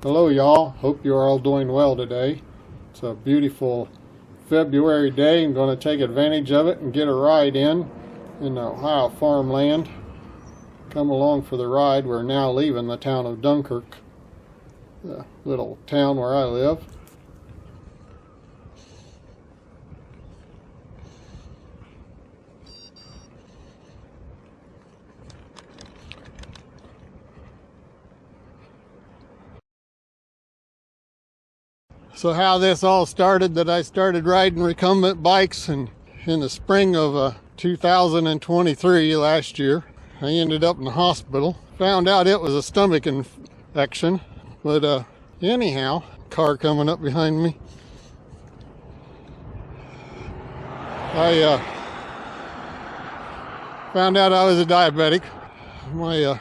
Hello y'all, hope you're all doing well today. It's a beautiful February day. I'm going to take advantage of it and get a ride in the Ohio farmland. Come along for the ride. We're now leaving the town of Dunkirk, the little town where I live. So how this all started, that I started riding recumbent bikes in the spring of 2023 last year. I ended up in the hospital. Found out it was a stomach infection. But anyhow, car coming up behind me. I found out I was a diabetic. My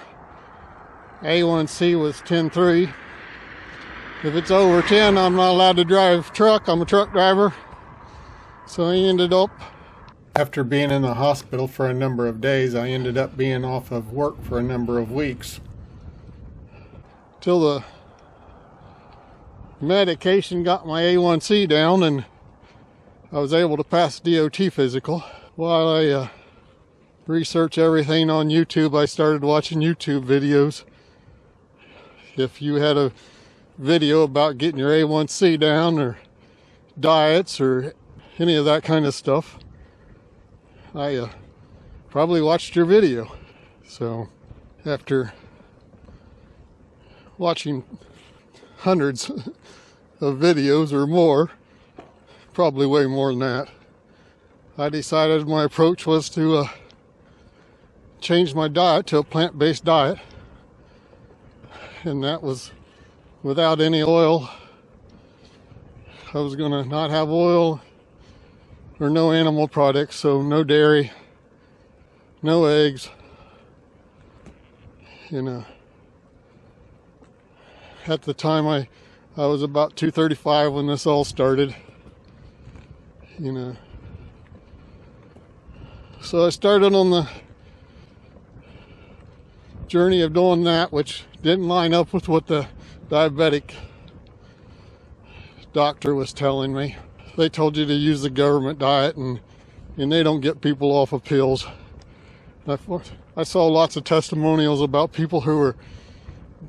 A1C was 10.3. If it's over 10, I'm not allowed to drive truck. I'm a truck driver. So I ended up, after being in the hospital for a number of days, I ended up being off of work for a number of weeks. Till the medication got my A1C down and I was able to pass DOT physical. While I research everything on YouTube, I started watching YouTube videos. If you had a video about getting your A1C down or diets or any of that kind of stuff, I probably watched your video. So after watching hundreds of videos or more, probably way more than that, I decided my approach was to change my diet to a plant-based diet, and that was without any oil. I was gonna not have oil or no animal products, so no dairy, no eggs. At the time I was about 235 when this all started. So I started on the journey of doing that, which didn't line up with what the diabetic doctor was telling me. They told you to use the government diet and they don't get people off of pills. I saw lots of testimonials about people who were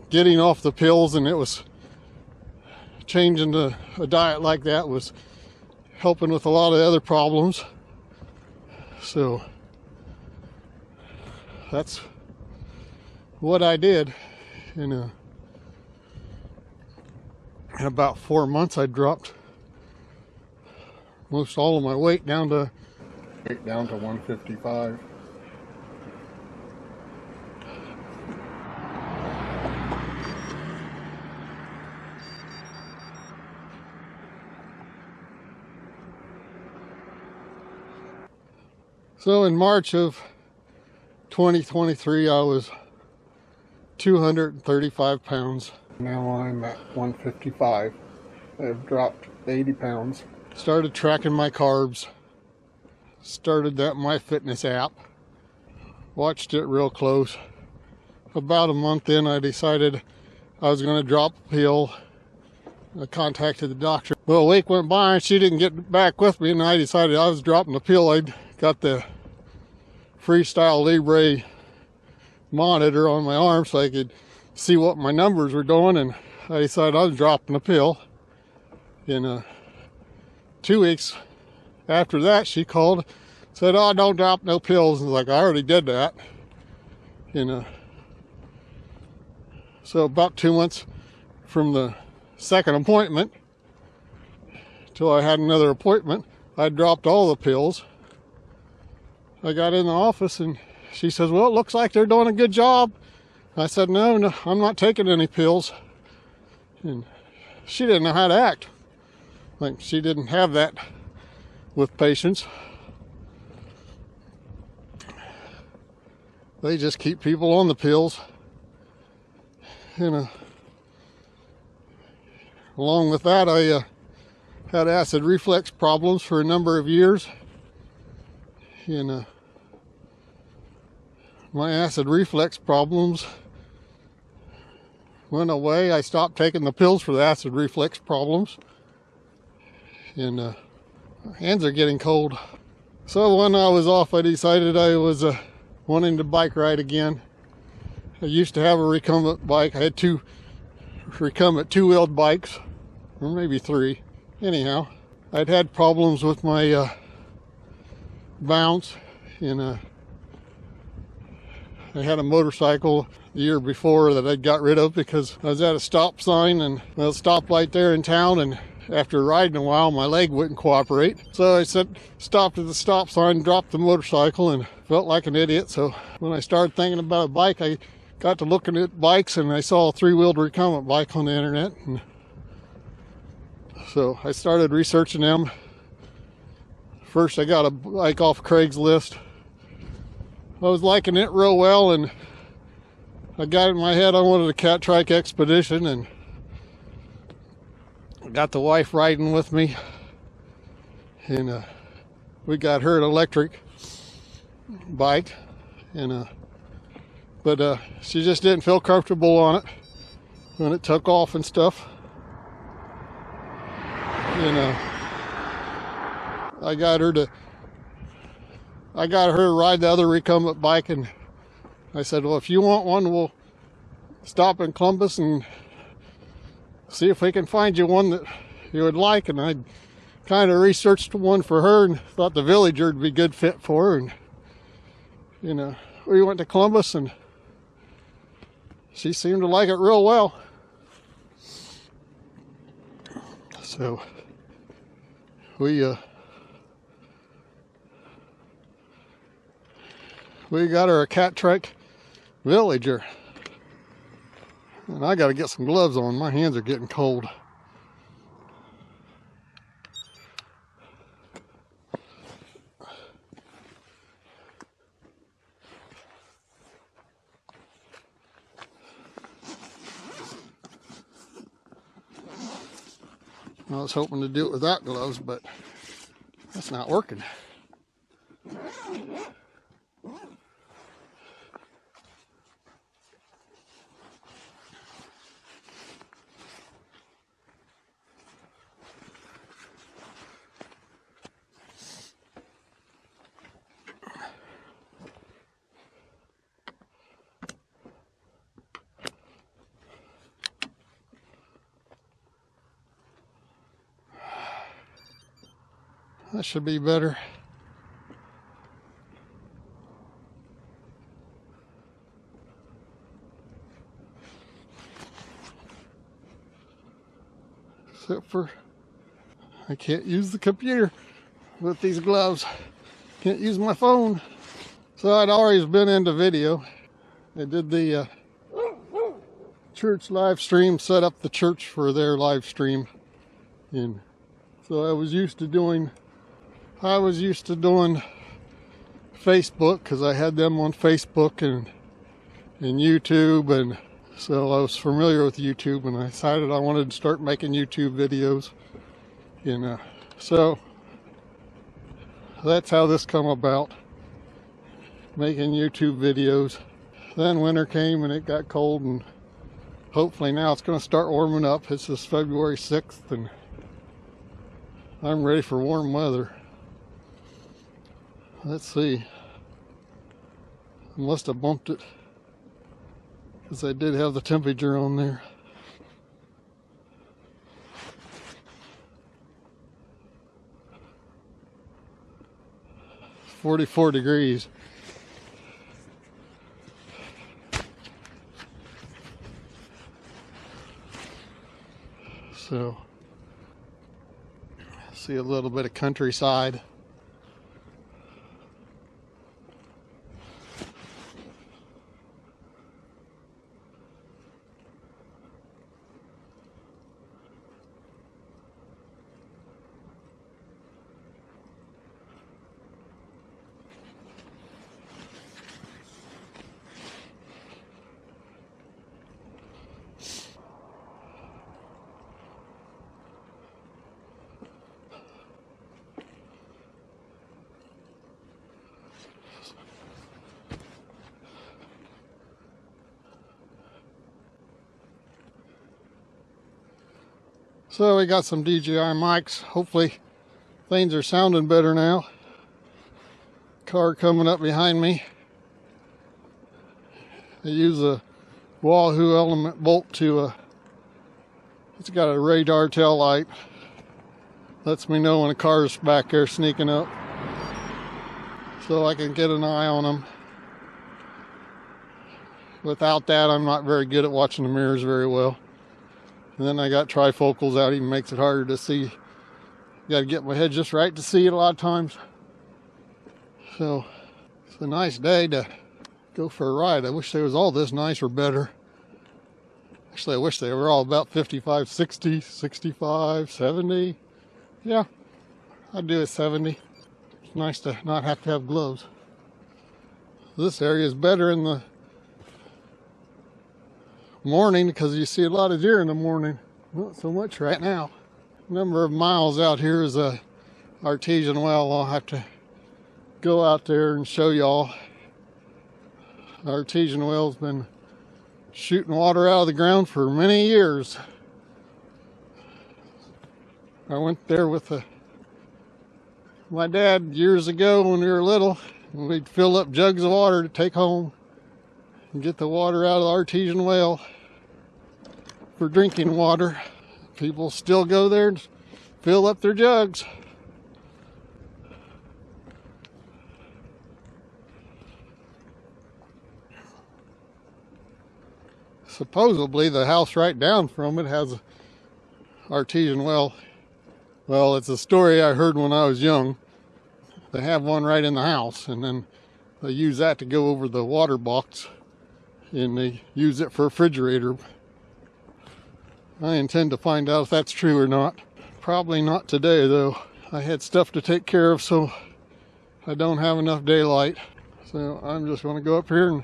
getting off the pills, and it was changing to a diet like that was helping with a lot of other problems. So that's what I did. In about 4 months, I dropped most all of my weight down to 155. So in March of 2023, I was 235 pounds. Now I'm at 155. I've dropped 80 pounds. Started tracking my carbs. Started that MyFitness app. Watched it real close. About a month in, I decided I was going to drop a pill. I contacted the doctor. Well, a week went by and she didn't get back with me, and I decided I was dropping the pill. I got the Freestyle Libre monitor on my arm so I could see what my numbers were doing, and I decided I was dropping the pill. In 2 weeks after that, she called, said, "Oh, don't drop no pills." And I was like, I already did that. So about 2 months from the second appointment till I had another appointment, I dropped all the pills. I got in the office and she says, "Well, it looks like they're doing a good job." I said, no, I'm not taking any pills. And she didn't know how to act. Like, she didn't have that with patients. They just keep people on the pills. Along with that, I had acid reflux problems for a number of years. My acid reflux problems went away. I stopped taking the pills for the acid reflux problems. And my hands are getting cold. So when I was off, I decided I was wanting to bike ride again. I used to have a recumbent bike. I had two recumbent two-wheeled bikes, or maybe three. Anyhow, I'd had problems with my bounce, and I had a motorcycle the year before that I got rid of because I was at a stop sign and a stoplight there in town, and after riding a while, my leg wouldn't cooperate. So I stopped at the stop sign, dropped the motorcycle, and felt like an idiot. So when I started thinking about a bike, I got to looking at bikes, and I saw a three-wheeled recumbent bike on the internet. And so I started researching them. First, I got a bike off Craigslist. I was liking it real well, and I got in my head I wanted a cat trike expedition, and I got the wife riding with me, and we got her an electric bike, and but she just didn't feel comfortable on it when it took off and stuff. And I got her to ride the other recumbent bike, and I said, well, if you want one, we'll stop in Columbus and see if we can find you one that you would like. And I kind of researched one for her and thought the Villager would be a good fit for her. And we went to Columbus, and she seemed to like it real well. So we got her a cat trike Villager. And I got to get some gloves on. My hands are getting cold. I was hoping to do it without gloves, but that's not working. That should be better. Except for I can't use the computer with these gloves. Can't use my phone. So I'd always been into video. I did the church live stream, set up the church for their live stream. And so I was used to doing Facebook, because I had them on Facebook and YouTube, and so I was familiar with YouTube, and I decided I wanted to start making YouTube videos. And so that's how this come about, making YouTube videos. Then winter came and it got cold, and hopefully now it's going to start warming up. It's this February 6th, and I'm ready for warm weather. Let's see. I must have bumped it because I did have the temperature on there. It's 44 degrees. So, see a little bit of countryside. So we got some DJI mics. Hopefully things are sounding better now. Car coming up behind me. I use a Wahoo Element bolt to it's got a radar tail light. Lets me know when a car's back there sneaking up, so I can get an eye on them. Without that, I'm not very good at watching the mirrors very well. And then I got trifocals out, even makes it harder to see. Got to get my head just right to see it a lot of times. So it's a nice day to go for a ride. I wish they was all this nice or better. Actually, I wish they were all about 55, 60, 65, 70. Yeah, I'd do a 70. It's nice to not have to have gloves. This area is better in the morning because you see a lot of deer in the morning. Not so much right now. Number of miles out here is a artesian well. I'll have to go out there and show y'all. Artesian well's been shooting water out of the ground for many years. I went there with my dad years ago when we were little. And we'd fill up jugs of water to take home and get the water out of the artesian well for drinking water. People still go there and fill up their jugs. Supposedly the house right down from it has an artesian well. Well, it's a story I heard when I was young. They have one right in the house, and then they use that to go over the water box, and they use it for a refrigerator. I intend to find out if that's true or not. Probably not today, though. I had stuff to take care of, so I don't have enough daylight. So I'm just going to go up here and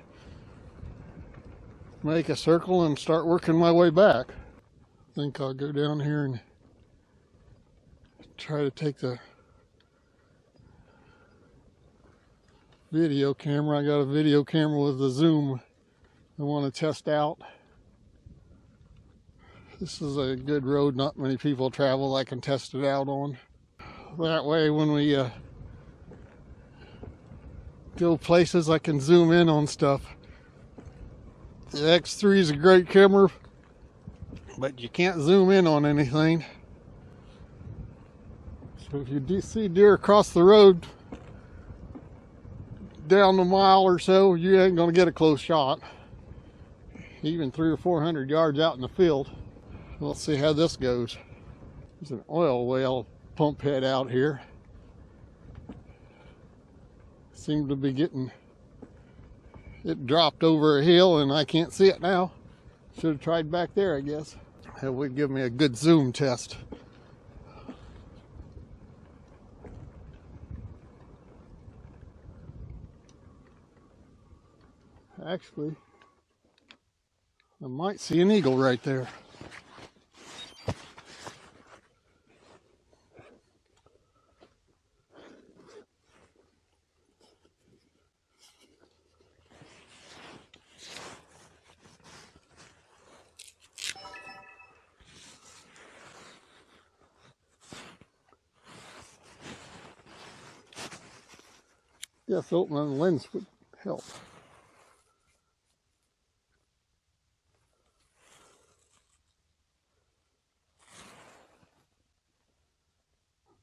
make a circle and start working my way back. I think I'll go down here and try to take the video camera. I got a video camera with a zoom I want to test out. This is a good road not many people travel. I can test it out on. That way when we go places, I can zoom in on stuff. The X3 is a great camera, but you can't zoom in on anything. So if you see deer across the road down a mile or so, you ain't gonna get a close shot. Even 300 or 400 yards out in the field. Let's see how this goes. There's an oil well pump head out here. Seemed to be getting, it dropped over a hill and I can't see it now. Should have tried back there, I guess. That would give me a good zoom test. Actually, I might see an eagle right there. Yes, opening the lens would help.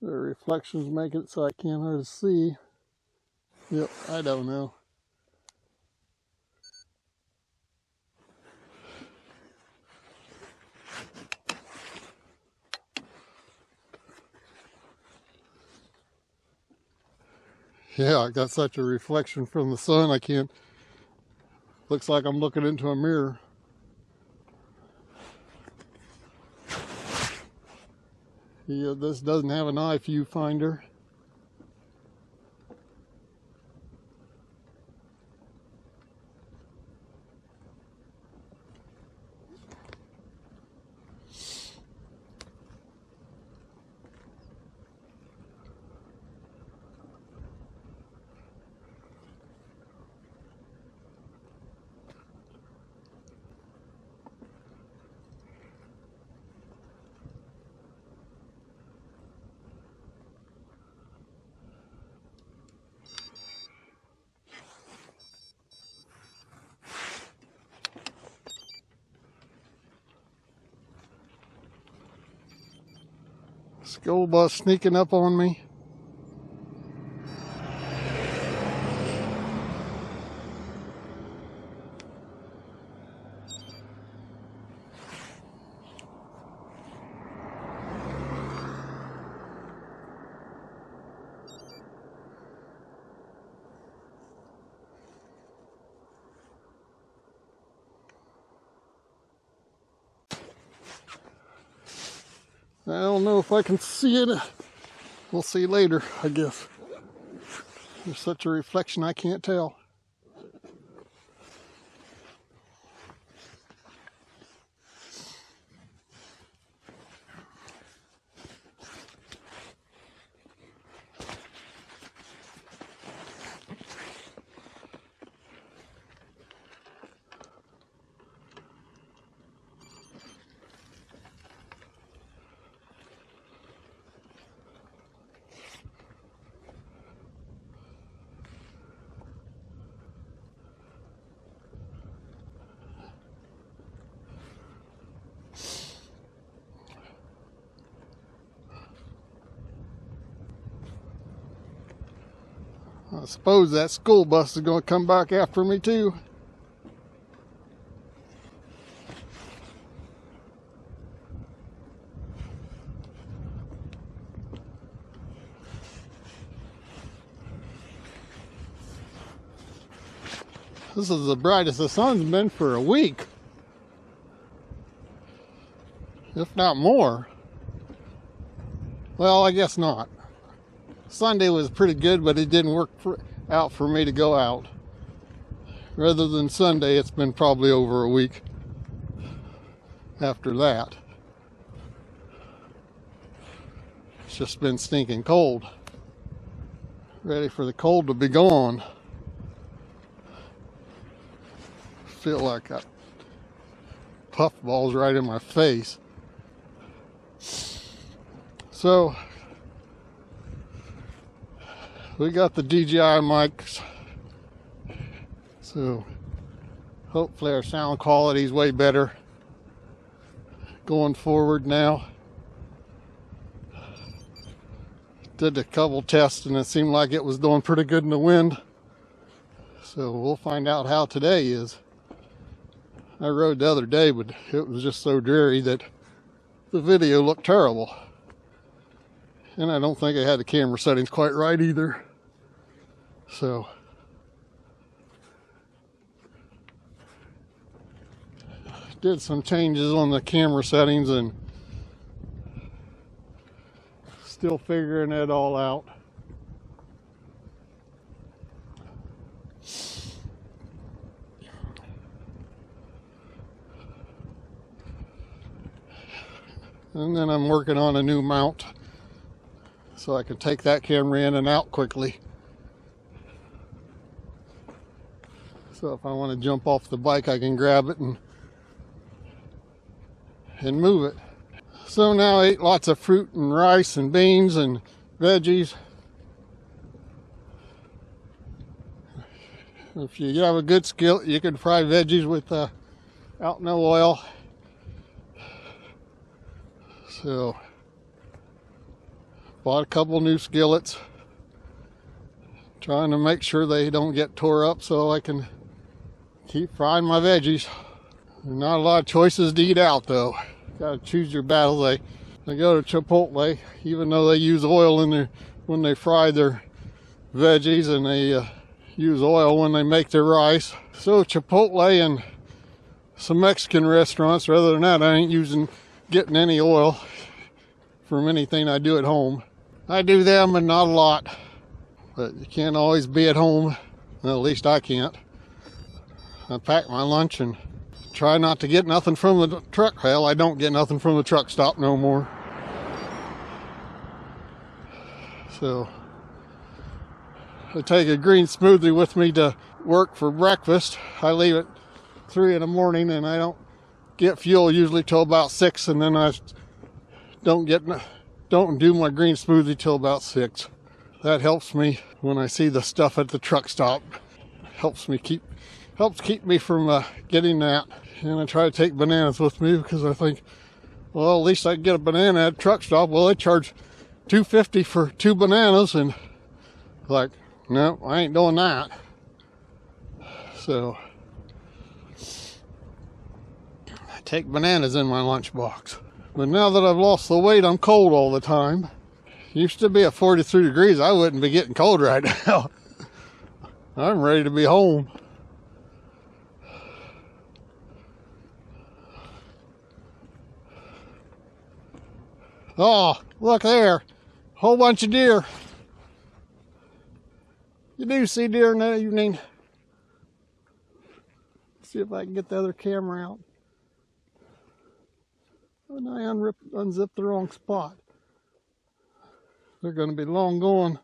The reflections make it so I can't hardly see. Yep, I don't know. Yeah, I got such a reflection from the sun, I can't. Looks like I'm looking into a mirror. Yeah, this doesn't have an eye viewfinder. School bus sneaking up on me. I don't know if I can see it. We'll see later, I guess. There's such a reflection I can't tell. I suppose that school bus is going to come back after me too. This is the brightest the sun's been for a week, if not more. Well, I guess not. Sunday was pretty good, but it didn't work out for me to go out. Rather than Sunday, it's been probably over a week after that. It's just been stinking cold. Ready for the cold to be gone. Feel like I puffballs right in my face. So we got the DJI mics, so hopefully our sound quality is way better going forward now. Did a couple tests and it seemed like it was doing pretty good in the wind, so we'll find out how today is. I rode the other day, but it was just so dreary that the video looked terrible. And I don't think I had the camera settings quite right either. So did some changes on the camera settings and still figuring it all out. And then I'm working on a new mount so I can take that camera in and out quickly. So if I want to jump off the bike, I can grab it and move it. So now I ate lots of fruit and rice and beans and veggies. If you have a good skillet, you can fry veggies without no oil. So bought a couple new skillets, trying to make sure they don't get tore up so I can keep frying my veggies. Not a lot of choices to eat out though. Gotta choose your battles. They go to Chipotle, even though they use oil in there when they fry their veggies, and they use oil when they make their rice. So Chipotle and some Mexican restaurants, rather than that, I ain't getting any oil from anything I do at home. I do them, and not a lot, but you can't always be at home. Well, at least I can't. I pack my lunch and try not to get nothing from the truck. Hell, I don't get nothing from the truck stop no more. So I take a green smoothie with me to work for breakfast. I leave at 3 in the morning, and I don't get fuel usually till about 6, and then I don't do my green smoothie till about 6. That helps me when I see the stuff at the truck stop. Helps keep me from getting that. And I try to take bananas with me because I think Well, at least I can get a banana at a truck stop. Well, they charge $2.50 for 2 bananas, and like, no, I ain't doing that. So I take bananas in my lunchbox. But now that I've lost the weight, I'm cold all the time. Used to be at 43 degrees. I wouldn't be getting cold right now. I'm ready to be home. Oh, look there. Whole bunch of deer. You do see deer in the evening. See if I can get the other camera out. And I unzipped the wrong spot. They're going to be long gone.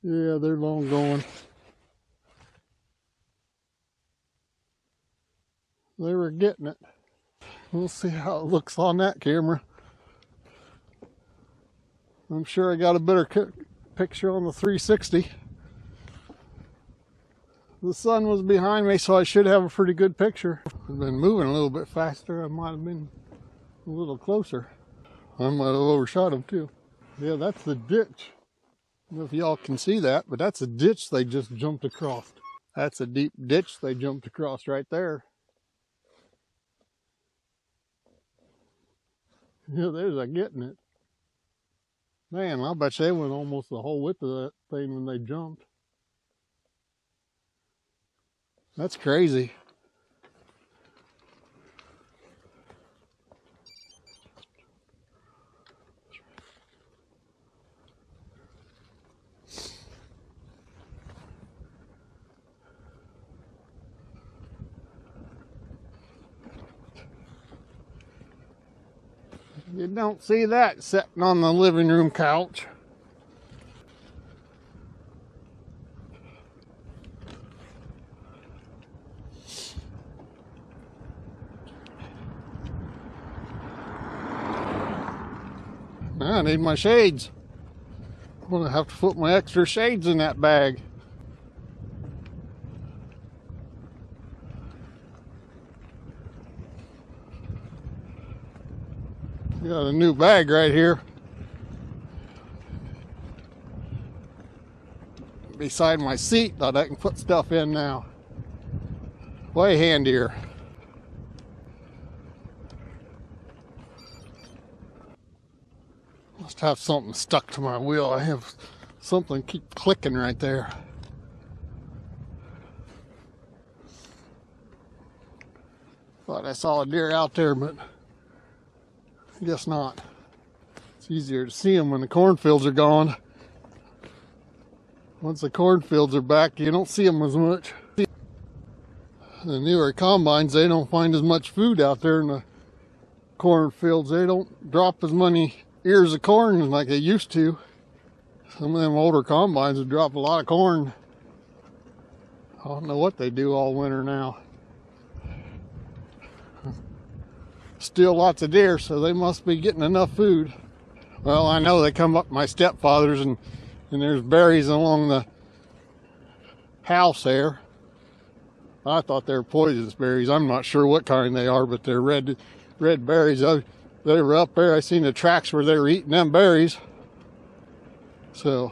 Yeah, they're long gone. They were getting it. We'll see how it looks on that camera. I'm sure I got a better picture on the 360. The sun was behind me, so I should have a pretty good picture. I've been moving a little bit faster. I might have been a little closer. I might have overshot them too. Yeah, that's the ditch. I don't know if y'all can see that, but that's a ditch they just jumped across. That's a deep ditch they jumped across right there. Yeah, there's a getting it. Man, I bet they went almost the whole width of that thing when they jumped. That's crazy. You don't see that sitting on the living room couch. I need my shades. I'm gonna have to put my extra shades in that bag. Got a new bag right here beside my seat that I can put stuff in now. Way handier. Must have something stuck to my wheel. I have something keep clicking right there. Thought I saw a deer out there, but I guess not. It's easier to see them when the cornfields are gone. Once the cornfields are back, you don't see them as much. The newer combines, they don't find as much food out there in the cornfields. They don't drop as many ears of corn like they used to. Some of them older combines would drop a lot of corn. I don't know what they do all winter now. Still lots of deer, so they must be getting enough food. Well, I know they come up my stepfather's and there's berries along the house there. I thought they were poisonous berries. I'm not sure what kind they are, but they're red berries. They were up there. I seen the tracks where they were eating them berries. So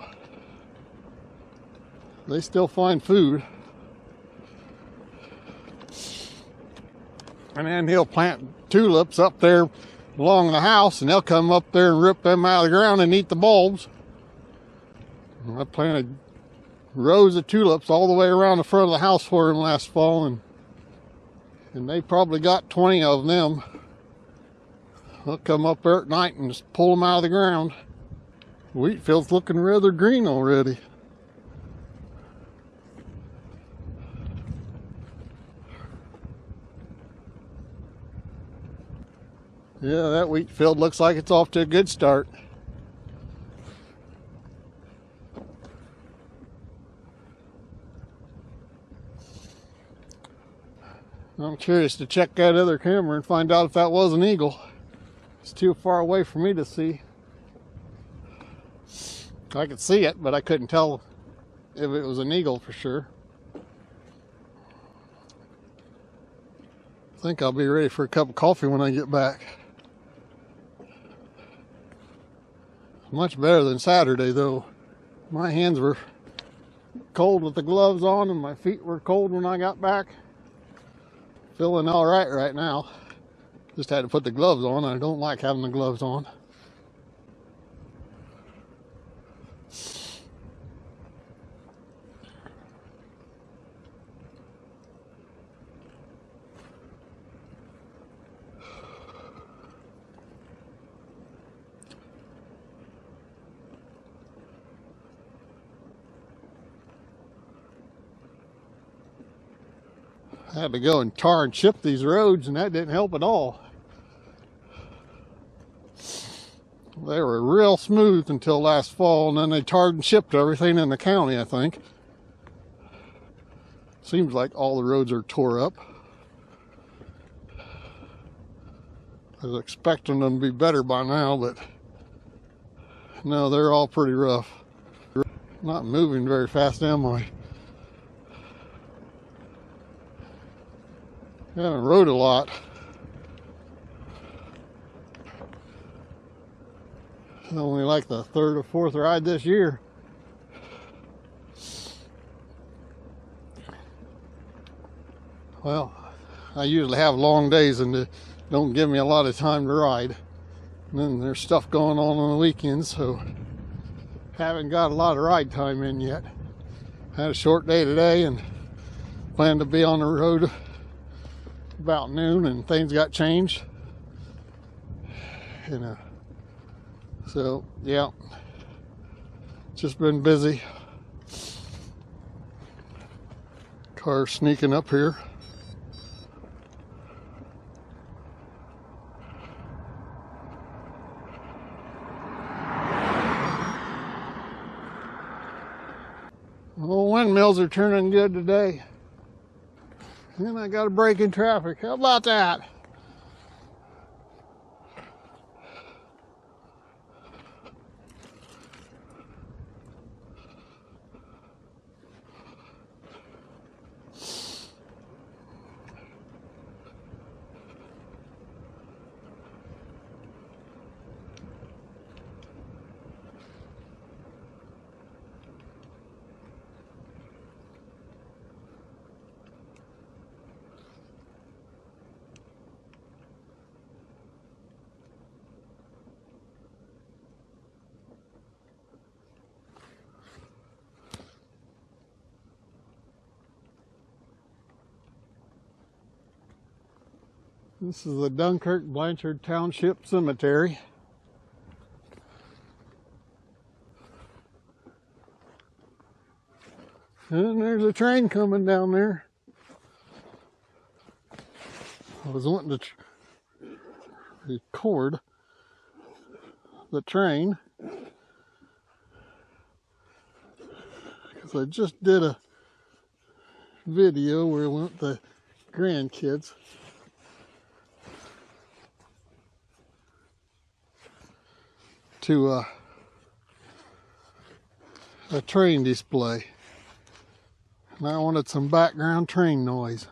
they still find food. And then he'll plant tulips up there along the house, and they'll come up there and rip them out of the ground and eat the bulbs. I planted rows of tulips all the way around the front of the house for him last fall, and they probably got 20 of them. They'll come up there at night and just pull them out of the ground. The wheat field's looking rather green already. Yeah, that wheat field looks like it's off to a good start. I'm curious to check that other camera and find out if that was an eagle. It's too far away for me to see. I could see it, but I couldn't tell if it was an eagle for sure. I think I'll be ready for a cup of coffee when I get back. Much better than Saturday though. My hands were cold with the gloves on and my feet were cold when I got back. Feeling all right now. Just had to put the gloves on. I don't like having the gloves on. I had to go and tar and chip these roads, and that didn't help at all. They were real smooth until last fall, and then they tarred and chipped everything in the county, I think. Seems like all the roads are tore up. I was expecting them to be better by now, but no, they're all pretty rough. Not moving very fast, am I? I haven't rode a lot. Only like the third or fourth ride this year. Well, I usually have long days and it don't give me a lot of time to ride. And then there's stuff going on the weekends, so haven't got a lot of ride time in yet. Had a short day today and planned to be on the road about noon, and things got changed. So yeah, just been busy. Car sneaking up here. Well, windmills are turning good today. And I got a break in traffic. How about that? This is the Dunkirk Blanchard Township Cemetery. And there's a train coming down there. I was wanting to record the train because I just did a video where I went the grandkids. To a train display, and I wanted some background train noise.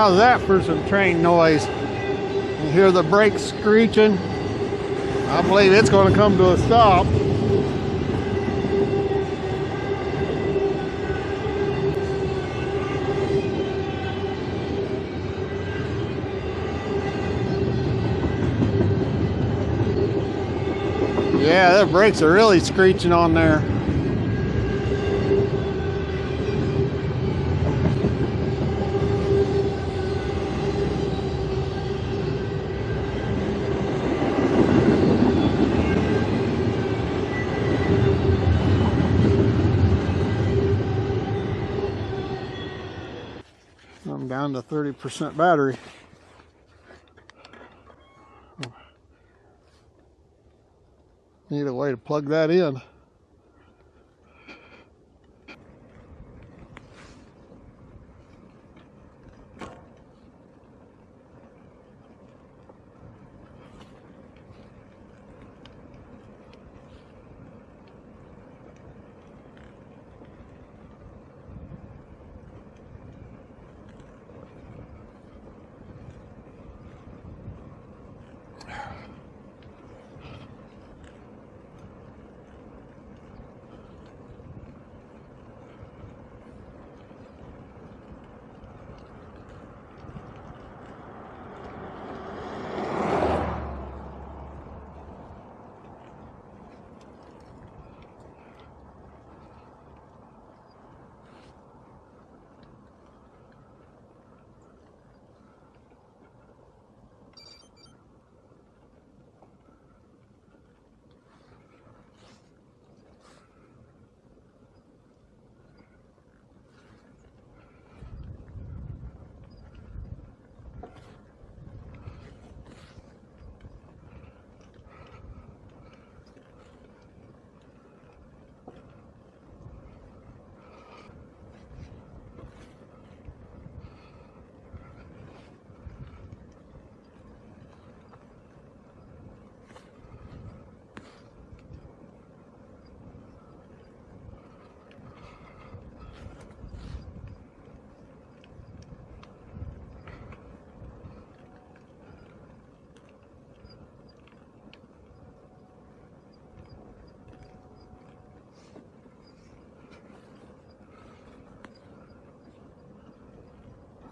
How's that for some train noise? You hear the brakes screeching? I believe it's going to come to a stop. Yeah, the brakes are really screeching on there. I'm down to 30% battery. Need a way to plug that in.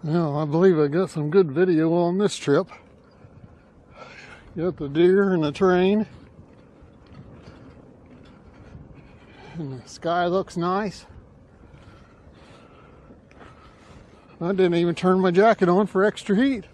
Well, I believe I got some good video on this trip. Got the deer and the train. And the sky looks nice. I didn't even turn my jacket on for extra heat.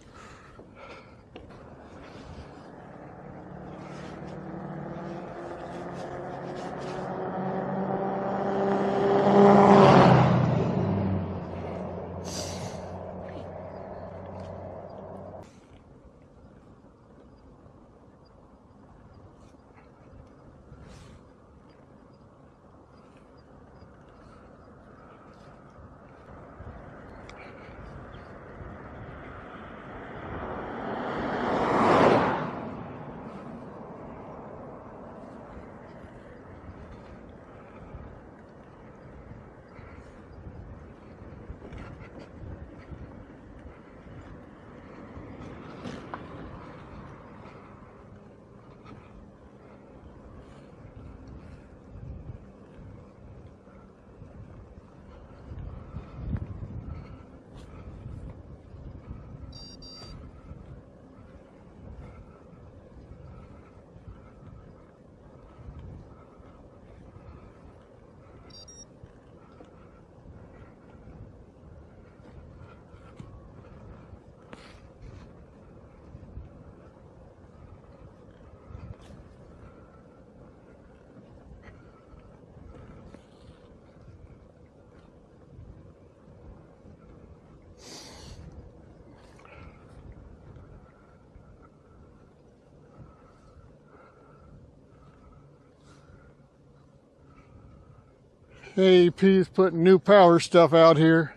AEP's putting new power stuff out here.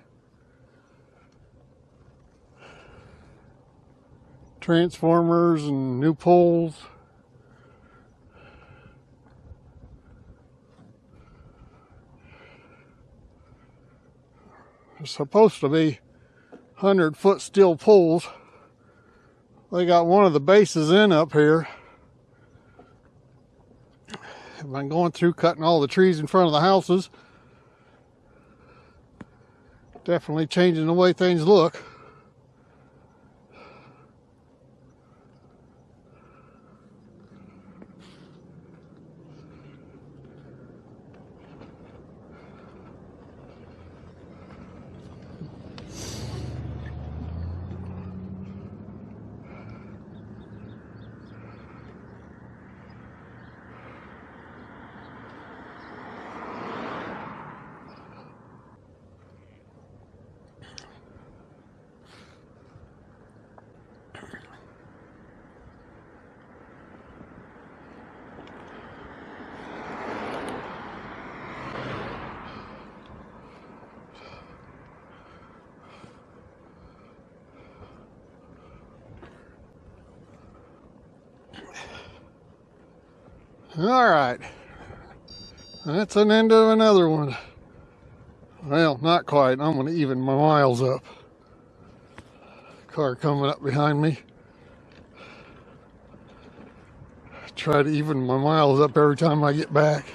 Transformers and new poles. There's supposed to be 100-foot steel poles. They got one of the bases in up here. I've been going through cutting all the trees in front of the houses. Definitely changing the way things look. All right, that's an end of another one. Well, not quite. I'm going to even my miles up. Car coming up behind me. Try to even my miles up every time I get back.